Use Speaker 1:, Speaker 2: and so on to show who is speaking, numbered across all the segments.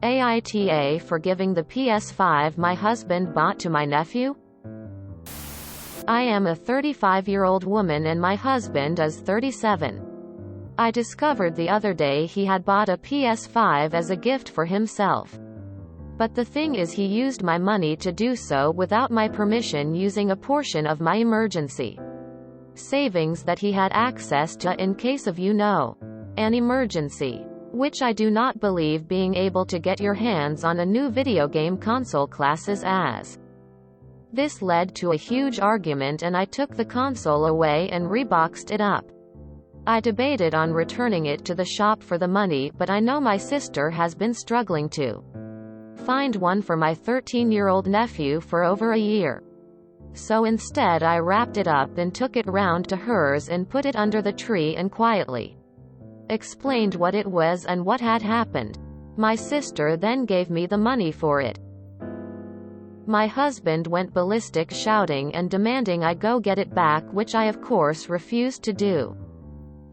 Speaker 1: AITA for giving the PS5 my husband bought to my nephew? I am a 35-year-old woman and my husband is 37. I discovered the other day he had bought a PS5 as a gift for himself. But the thing is, he used my money to do so without my permission, using a portion of my emergency savings that he had access to in case of an emergency. Which I do not believe being able to get your hands on a new video game console classes as. This led to a huge argument and I took the console away and reboxed it up. I debated on returning it to the shop for the money, but I know my sister has been struggling to find one for my 13-year-old nephew for over a year. So instead I wrapped it up and took it round to hers and put it under the tree and quietly explained what it was and what had happened. My sister then gave me the money for it. My husband went ballistic, shouting and demanding I go get it back, which I of course refused to do,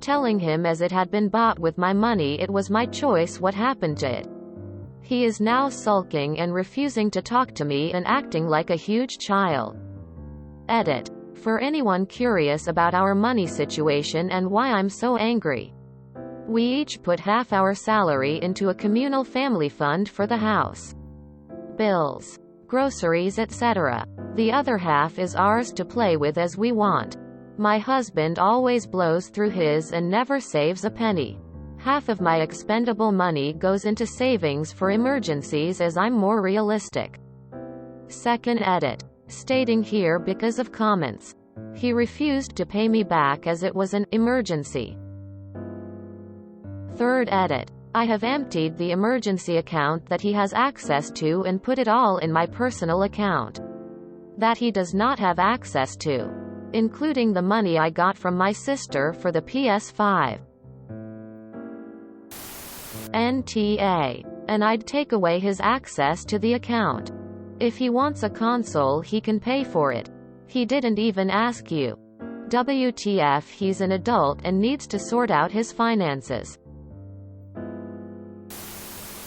Speaker 1: telling him as it had been bought with my money, it was my choice what happened to it. He is now sulking and refusing to talk to me and acting like a huge child. Edit. For anyone curious about our money situation and why I'm so angry, we each put half our salary into a communal family fund for the house bills, groceries, etc. The other half is ours to play with as we want. My husband always blows through his and never saves a penny. Half of my expendable money goes into savings for emergencies as I'm more realistic. Second edit. Stating here because of comments. He refused to pay me back as it was an emergency. Third edit. I have emptied the emergency account that he has access to and put it all in my personal account that he does not have access to, including the money I got from my sister for the PS5. NTA. And I'd take away his access to the account. If he wants a console, he can pay for it. He didn't even ask you. WTF, he's an adult and needs to sort out his finances.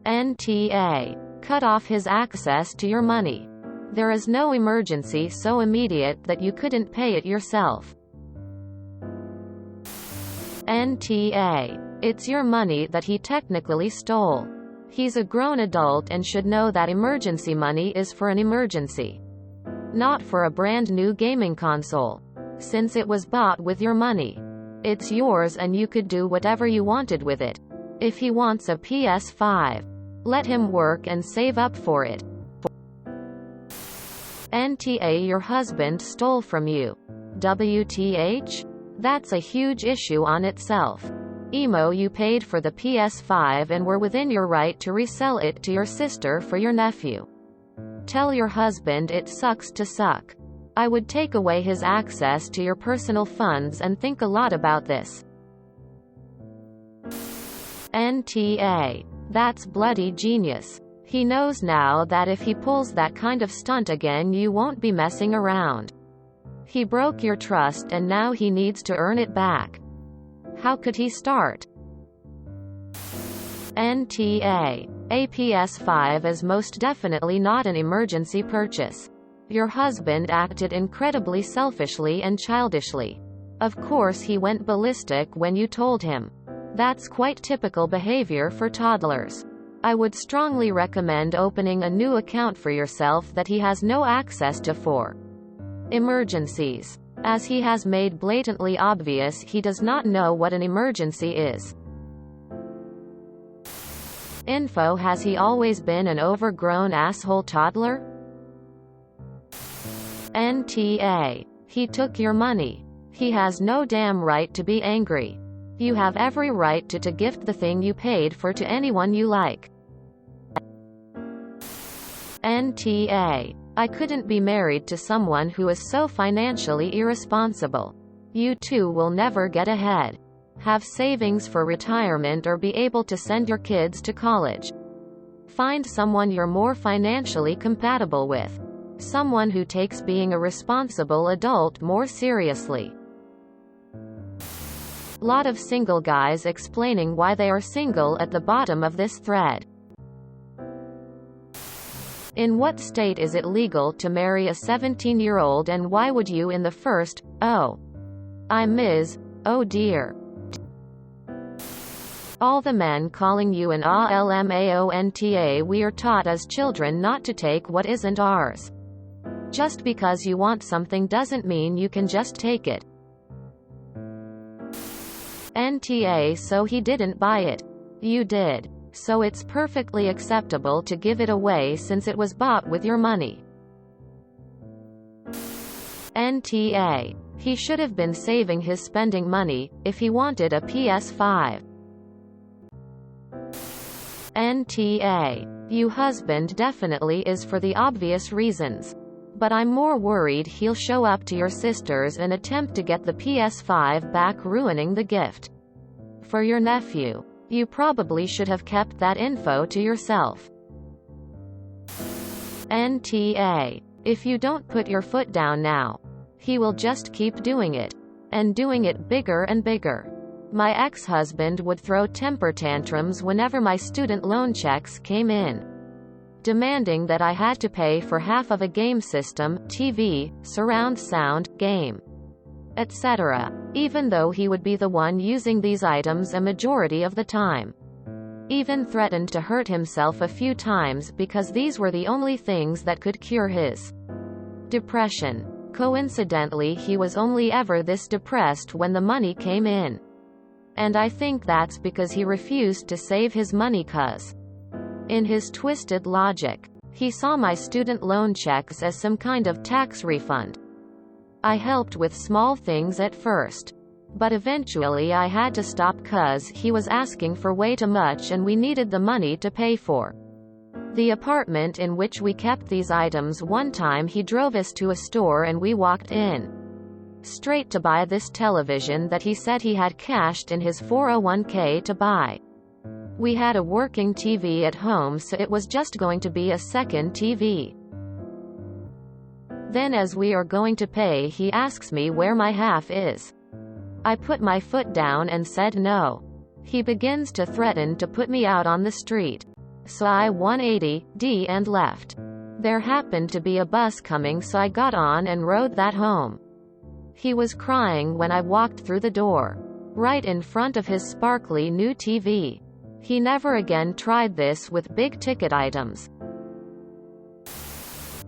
Speaker 1: NTA. Cut off his access to your money. There is no emergency so immediate that you couldn't pay it yourself. NTA. It's your money that he technically stole. He's a grown adult and should know that emergency money is for an emergency, not for a brand new gaming console. Since it was bought with your money, it's yours and you could do whatever you wanted with it. If he wants a PS5, let him work and save up for it. NTA. Your husband stole from you. WTH? That's a huge issue on itself. Emo. You paid for the PS5 and were within your right to resell it to your sister for your nephew. Tell your husband it sucks to suck. I would take away his access to your personal funds and think a lot about this. NTA. That's bloody genius. He knows now that if he pulls that kind of stunt again, you won't be messing around. He broke your trust and now he needs to earn it back. How could he start? NTA. A PS5 is most definitely not an emergency purchase. Your husband acted incredibly selfishly and childishly. Of course he went ballistic when you told him. That's quite typical behavior for toddlers. I would strongly recommend opening a new account for yourself that he has no access to for emergencies, as he has made blatantly obvious he does not know what an emergency is. Info. Has he always been an overgrown asshole toddler? NTA. He took your money. He has no damn right to be angry. You have every right to gift the thing you paid for to anyone you like. NTA. I couldn't be married to someone who is so financially irresponsible. You two will never get ahead, have savings for retirement, or be able to send your kids to college. Find someone you're more financially compatible with. Someone who takes being a responsible adult more seriously. Lot of single guys explaining why they are single at the bottom of this thread. In what state is it legal to marry a 17-year-old, and why would you in the first? Oh. I'm Ms. Oh dear. All the men calling you an ALMAONTA. We are taught as children not to take what isn't ours. Just because you want something doesn't mean you can just take it. NTA. So he didn't buy it. You did. So it's perfectly acceptable to give it away since it was bought with your money. NTA. He should have been saving his spending money, if he wanted a PS5. NTA. You husband definitely is for the obvious reasons. But I'm more worried he'll show up to your sisters and attempt to get the PS5 back, ruining the gift for your nephew. You probably should have kept that info to yourself. NTA. If you don't put your foot down now, he will just keep doing it. And doing it bigger and bigger. My ex-husband would throw temper tantrums whenever my student loan checks came in, demanding that I had to pay for half of a game system, TV, surround sound, game, etc., even though he would be the one using these items a majority of the time. Even threatened to hurt himself a few times because these were the only things that could cure his depression. Coincidentally, he was only ever this depressed when the money came in. And I think that's because he refused to save his money, cause in his twisted logic, he saw my student loan checks as some kind of tax refund. I helped with small things at first, but eventually I had to stop cause he was asking for way too much and we needed the money to pay for the apartment in which we kept these items. One time he drove us to a store and we walked in straight to buy this television that he said he had cashed in his 401k to buy. We had a working TV at home, so it was just going to be a second TV. Then as we are going to pay, he asks me where my half is. I put my foot down and said no. He begins to threaten to put me out on the street. So I 180 and left. There happened to be a bus coming, so I got on and rode that home. He was crying when I walked through the door, right in front of his sparkly new TV. He never again tried this with big ticket items.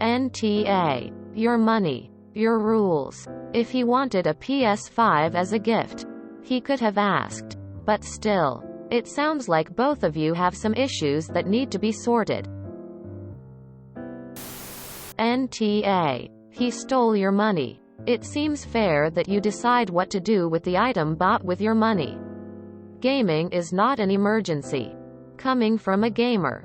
Speaker 1: NTA. Your money. Your rules. If he wanted a PS5 as a gift, he could have asked. But still, it sounds like both of you have some issues that need to be sorted. NTA. He stole your money. It seems fair that you decide what to do with the item bought with your money. Gaming is not an emergency. Coming from a gamer.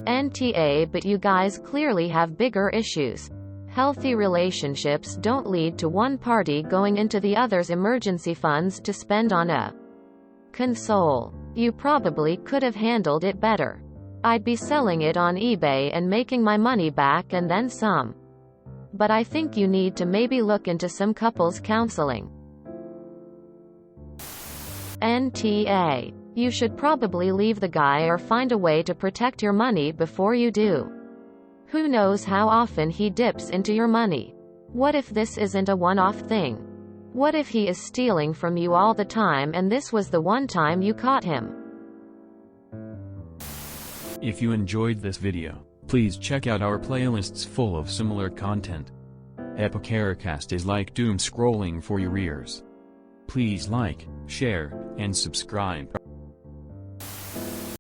Speaker 1: NTA. But you guys clearly have bigger issues. Healthy relationships don't lead to one party going into the other's emergency funds to spend on a console. You probably could have handled it better. I'd be selling it on eBay and making my money back and then some. But I think you need to maybe look into some couples counseling. NTA. You should probably leave the guy or find a way to protect your money before you do. Who knows how often he dips into your money? What if this isn't a one-off thing? What if he is stealing from you all the time and this was the one time you caught him?
Speaker 2: If you enjoyed this video, please check out our playlists full of similar content. AmITheAsshole is like doom scrolling for your ears. Please like, share, and subscribe.